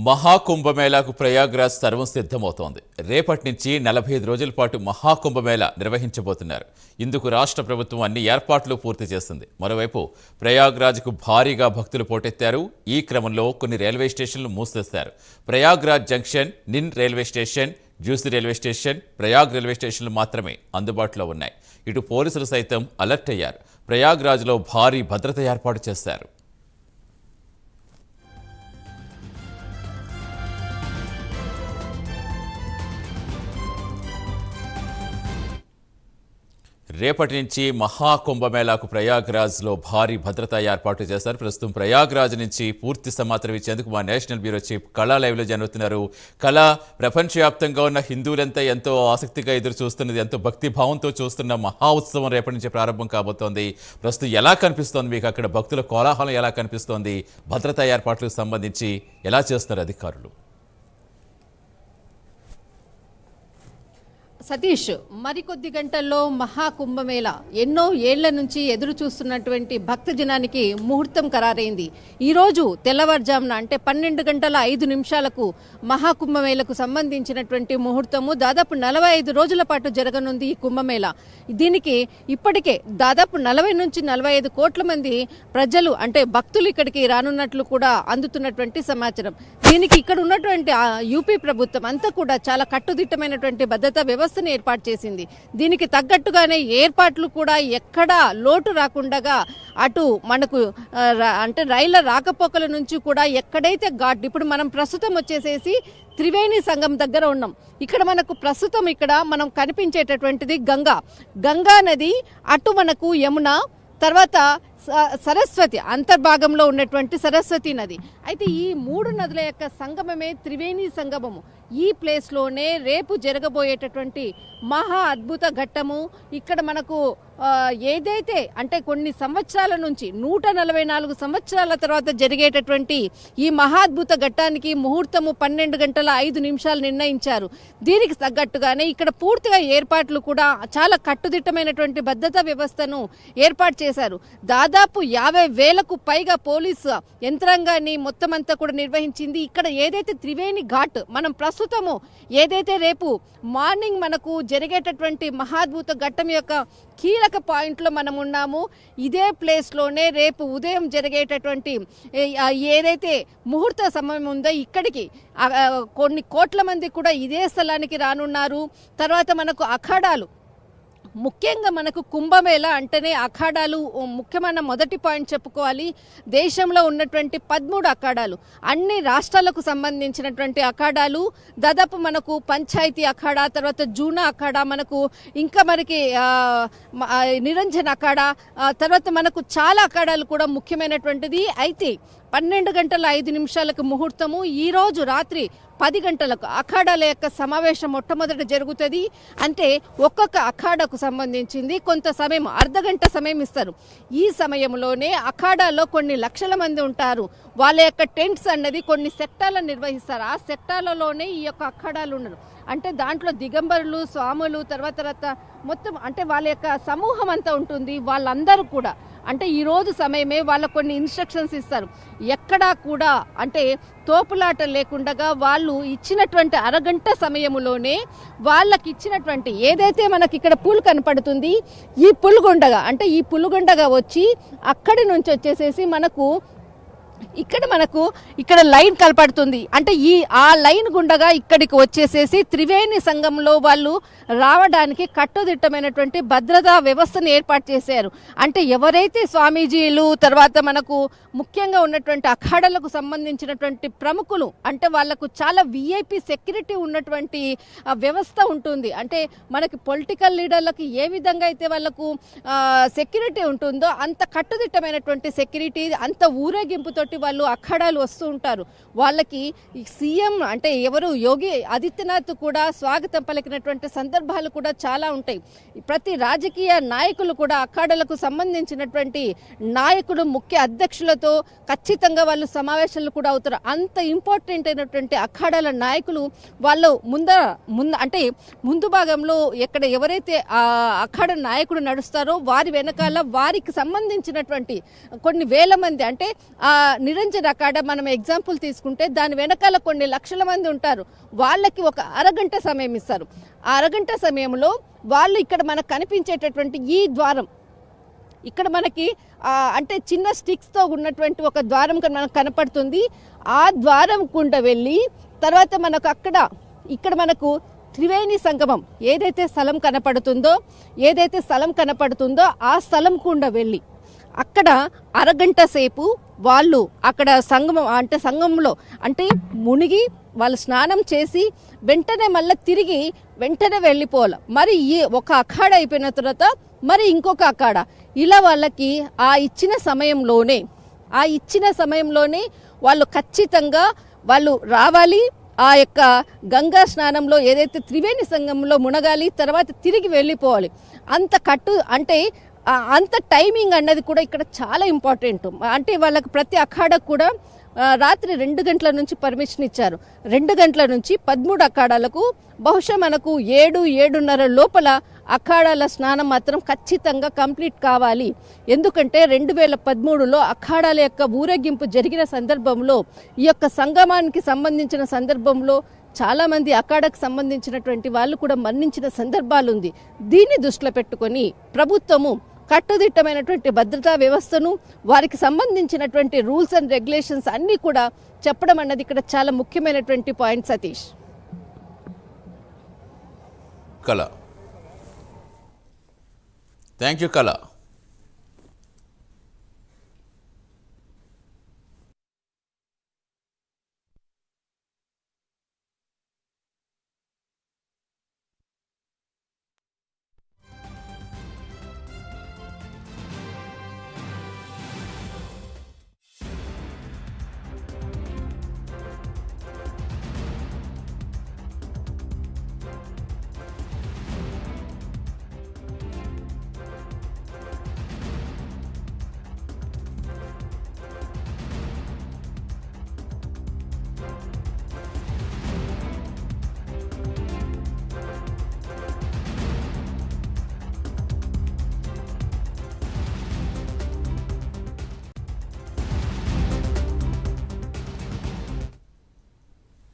మహాకుంభమేళాకు ప్రయాగ్రాజ్ సర్వం సిద్ధమవుతోంది. రేపటి నుంచి 45 రోజుల పాటు మహాకుంభమేళా నిర్వహించబోతున్నారు. ఇందుకు రాష్ట్ర ప్రభుత్వం అన్ని ఏర్పాట్లు పూర్తి చేసింది. మరోవైపు ప్రయాగ్రాజ్కు భారీగా భక్తులు పోటెత్తారు. ఈ క్రమంలో కొన్ని రైల్వే స్టేషన్లు మూసేశారు. ప్రయాగ్రాజ్ జంక్షన్, నిన్ రైల్వే స్టేషన్, జూసి రైల్వే స్టేషన్, ప్రయాగ్ రైల్వే స్టేషన్లు మాత్రమే అందుబాటులో ఉన్నాయి. ఇటు పోలీసులు సైతం అలర్ట్ అయ్యారు. ప్రయాగ్రాజ్లో భారీ భద్రత ఏర్పాటు చేశారు. రేపటి నుంచి మహాకుంభమేళాకు ప్రయాగ్రాజ్లో భారీ భద్రతా ఏర్పాటు చేశారు. ప్రస్తుతం ప్రయాగ్రాజ్ నుంచి పూర్తి సమాచారం ఇచ్చేందుకు మా నేషనల్ బ్యూరో చీఫ్ కళా లైవ్లో జరుగుతున్నారు. కళా, ప్రపంచవ్యాప్తంగా ఉన్న హిందువులంతా ఎంతో ఆసక్తిగా ఎదురు చూస్తున్నది, ఎంతో భక్తి భావంతో చూస్తున్న మహా ఉత్సవం రేపటి నుంచి ప్రారంభం కాబోతోంది. ప్రస్తుతం ఎలా కనిపిస్తోంది మీకు అక్కడ? భక్తుల కోలాహలం ఎలా కనిపిస్తోంది? భద్రతా ఏర్పాట్లకు సంబంధించి ఎలా చేస్తున్నారు అధికారులు? సతీష్, మరికొద్ది గంటల్లో మహాకుంభమేళ ఎన్నో ఏళ్ల నుంచి ఎదురు చూస్తున్నటువంటి భక్తజనానికి ముహూర్తం ఖరారైంది. ఈరోజు తెల్లవారుజామున అంటే 12:05 మహాకుంభమేళకు సంబంధించినటువంటి ముహూర్తము. దాదాపు 45 రోజుల పాటు జరగనుంది ఈ కుంభమేళ. దీనికి ఇప్పటికే దాదాపు 40 నుంచి 45 కోట్ల మంది ప్రజలు అంటే భక్తులు ఇక్కడికి రానున్నట్లు కూడా అందుతున్నటువంటి సమాచారం. దీనికి ఇక్కడ ఉన్నటువంటి యూపీ ప్రభుత్వం అంతా కూడా చాలా కట్టుదిట్టమైనటువంటి భద్రతా వ్యవస్థ ఏర్పాటు చేసింది. దీనికి తగ్గట్టుగానే ఏర్పాట్లు కూడా ఎక్కడా లోటు రాకుండా అటు మనకు అంటే రైళ్ల రాకపోకల నుంచి కూడా ఎక్కడైతే ఘాట్, ఇప్పుడు మనం ప్రస్తుతం వచ్చేసేసి త్రివేణి సంగం దగ్గర ఉన్నాం. ఇక్కడ మనకు ప్రస్తుతం ఇక్కడ మనం కనిపించేటటువంటిది గంగా నది, అటు మనకు యమున, తర్వాత సరస్వతి అంతర్భాగంలో ఉన్నటువంటి సరస్వతి నది. అయితే ఈ 3 నదుల యొక్క సంగమమే త్రివేణి సంగమము. ఈ ప్లేస్లోనే రేపు జరగబోయేటటువంటి మహా అద్భుత ఘట్టము. ఇక్కడ మనకు ఏదైతే అంటే కొన్ని సంవత్సరాల నుంచి 144 సంవత్సరాల తర్వాత జరిగేటటువంటి ఈ మహాద్భుత ఘట్టానికి ముహూర్తము 12:05 నిర్ణయించారు. దీనికి తగ్గట్టుగానే ఇక్కడ పూర్తిగా ఏర్పాట్లు కూడా చాలా కట్టుదిట్టమైనటువంటి భద్రతా వ్యవస్థను ఏర్పాటు చేశారు. దాదాపు 50,000కు పైగా పోలీసు యంత్రాంగాన్ని మొత్తం అంతా కూడా నిర్వహించింది. ఇక్కడ ఏదైతే త్రివేణి ఘాట్ మనం ప్రస్తుతము ఏదైతే రేపు మార్నింగ్ మనకు జరిగేటటువంటి మహాద్భుత ఘట్టం యొక్క కీలక పాయింట్లో మనం ఉన్నాము. ఇదే ప్లేస్లోనే రేపు ఉదయం జరిగేటటువంటి ఏదైతే ముహూర్త సమయం ఉందో ఇక్కడికి కొన్ని కోట్ల మంది కూడా ఇదే స్థలానికి రానున్నారు. తర్వాత మనకు అఖాడాలు, ముఖ్యంగా మనకు కుంభమేళ అంటేనే అఖాడాలు ముఖ్యమైన మొదటి పాయింట్ చెప్పుకోవాలి. దేశంలో ఉన్నటువంటి 13 అఖాడాలు, అన్ని రాష్ట్రాలకు సంబంధించినటువంటి అఖాడాలు, దాదాపు మనకు పంచాయతీ అఖాడా, తర్వాత జూనా అఖాడా, మనకు ఇంకా మనకి నిరంజన్ అఖాడా, తర్వాత మనకు చాలా అఖాడాలు కూడా ముఖ్యమైనటువంటిది. అయితే 12:05 ముహూర్తము. ఈరోజు రాత్రి 10 గంటలకు అఖాడాల యొక్క సమావేశం మొట్టమొదట జరుగుతుంది. అంటే ఒక్కొక్క అఖాడాకు సంబంధించింది కొంత సమయం, అర్ధగంట సమయం ఇస్తారు. ఈ సమయంలోనే అఖాడాలో కొన్ని లక్షల మంది ఉంటారు. వాళ్ళ యొక్క టెంట్స్ అన్నది కొన్ని సెక్టార్లను నిర్వహిస్తారు. ఆ సెక్టార్లలోనే ఈ యొక్క అఖాడాలు ఉండరు. అంటే దాంట్లో దిగంబరులు, స్వాములు, తర్వాత మొత్తం అంటే వాళ్ళ యొక్క సమూహం అంతా ఉంటుంది. వాళ్ళందరూ కూడా అంటే ఈరోజు సమయమే వాళ్ళకు కొన్ని ఇన్స్ట్రక్షన్స్ ఇస్తారు. ఎక్కడా కూడా అంటే తోపులాట లేకుండా వాళ్ళు ఇచ్చినటువంటి అరగంట సమయంలోనే వాళ్ళకి ఇచ్చినటువంటి ఏదైతే మనకి ఇక్కడ పుల్ కనపడుతుంది, ఈ పుల్గొండగా అంటే ఈ పుల్గొండగా వచ్చి అక్కడి నుంచి వచ్చేసేసి మనకు ఇక్కడ లైన్ కనపడుతుంది. అంటే ఆ లైన్ గుండగా ఇక్కడికి వచ్చేసేసి త్రివేణి సంఘంలో వాళ్ళు రావడానికి కట్టుదిట్టమైనటువంటి భద్రతా వ్యవస్థను ఏర్పాటు చేశారు. అంటే ఎవరైతే స్వామీజీలు, తర్వాత మనకు ముఖ్యంగా ఉన్నటువంటి అఖాడాలకు సంబంధించినటువంటి ప్రముఖులు అంటే వాళ్లకు చాలా విఐపి సెక్యూరిటీ ఉన్నటువంటి వ్యవస్థ ఉంటుంది. అంటే మనకి పొలిటికల్ లీడర్లకు ఏ విధంగా అయితే వాళ్లకు సెక్యూరిటీ ఉంటుందో అంత కట్టుదిట్టమైనటువంటి సెక్యూరిటీ, అంత ఊరేగింపుతో వాళ్ళు అఖాడాలు వస్తూ ఉంటారు. వాళ్ళకి సీఎం అంటే ఎవరు యోగి ఆదిత్యనాథ్ కూడా స్వాగతం పలికినటువంటి సందర్భాలు కూడా చాలా ఉంటాయి. ప్రతి రాజకీయ నాయకులు కూడా అఖాడాలకు సంబంధించినటువంటి నాయకుడు, ముఖ్య అధ్యక్షులతో ఖచ్చితంగా వాళ్ళు సమావేశాలు కూడా అవుతారు. అంత ఇంపార్టెంట్ అయినటువంటి అఖాడాల నాయకులు వాళ్ళు అంటే ముందు భాగంలో ఎక్కడ ఎవరైతే అఖాడ నాయకుడు నడుస్తారో వారి వెనకాల వారికి సంబంధించినటువంటి కొన్ని వేల మంది అంటే నిరంజన్ అఖాడా మనం ఎగ్జాంపుల్ తీసుకుంటే దాని వెనకాల కొన్ని లక్షల మంది ఉంటారు. వాళ్ళకి ఒక అరగంట సమయం ఇస్తారు. ఆ అరగంట సమయంలో వాళ్ళు ఇక్కడ మనకు కనిపించేటటువంటి ఈ ద్వారం, ఇక్కడ మనకి అంటే చిన్న స్టిక్స్తో ఉన్నటువంటి ఒక ద్వారం మనకు కనపడుతుంది. ఆ ద్వారం గుండా వెళ్ళి తర్వాత మనకు ఇక్కడ మనకు త్రివేణి సంగమం ఏదైతే స్థలం కనపడుతుందో ఆ స్థలం గుండా వెళ్ళి అక్కడ అరగంట సేపు వాళ్ళు అక్కడ సంగమంలో మునిగి వాళ్ళు స్నానం చేసి వెంటనే వెళ్ళిపోవాలి. మరి ఈ ఒక అఖాడ అయిపోయిన తర్వాత మరి ఇంకొక అఖాడ, ఇలా వాళ్ళకి ఆ ఇచ్చిన సమయంలోనే వాళ్ళు ఖచ్చితంగా వాళ్ళు రావాలి. ఆ యొక్క గంగా స్నానంలో ఏదైతే త్రివేణి సంగమంలో మునగాలి, తర్వాత తిరిగి వెళ్ళిపోవాలి. అంత టైమింగ్ అన్నది కూడా ఇక్కడ చాలా ఇంపార్టెంట్. వాళ్ళకి ప్రతి అఖాడకు కూడా రాత్రి 2 గంటల నుంచి పర్మిషన్ ఇచ్చారు. 2 గంటల నుంచి 13 అఖాడాలకు బహుశా మనకు 7-7:30 లోపల అఖాడాల స్నానం మాత్రం ఖచ్చితంగా కంప్లీట్ కావాలి. ఎందుకంటే 2013లో అఖాడాల యొక్క ఊరేగింపు జరిగిన సందర్భంలో ఈ యొక్క సంగమానికి సంబంధించిన సందర్భంలో చాలామంది అఖాడకు సంబంధించినటువంటి వాళ్ళు కూడా మరణించిన సందర్భాలు ఉంది. దీన్ని దృష్టిలో పెట్టుకొని ప్రభుత్వము కట్టుదిట్టమైనటువంటి భద్రతా వ్యవస్థను, వారికి సంబంధించినటువంటి రూల్స్ అండ్ రెగ్యులేషన్స్ అన్నీ కూడా చెప్పడం అన్నది ఇక్కడ చాలా ముఖ్యమైనటువంటి పాయింట్. సతీష్. కళ. థ్యాంక్ యూ కళ.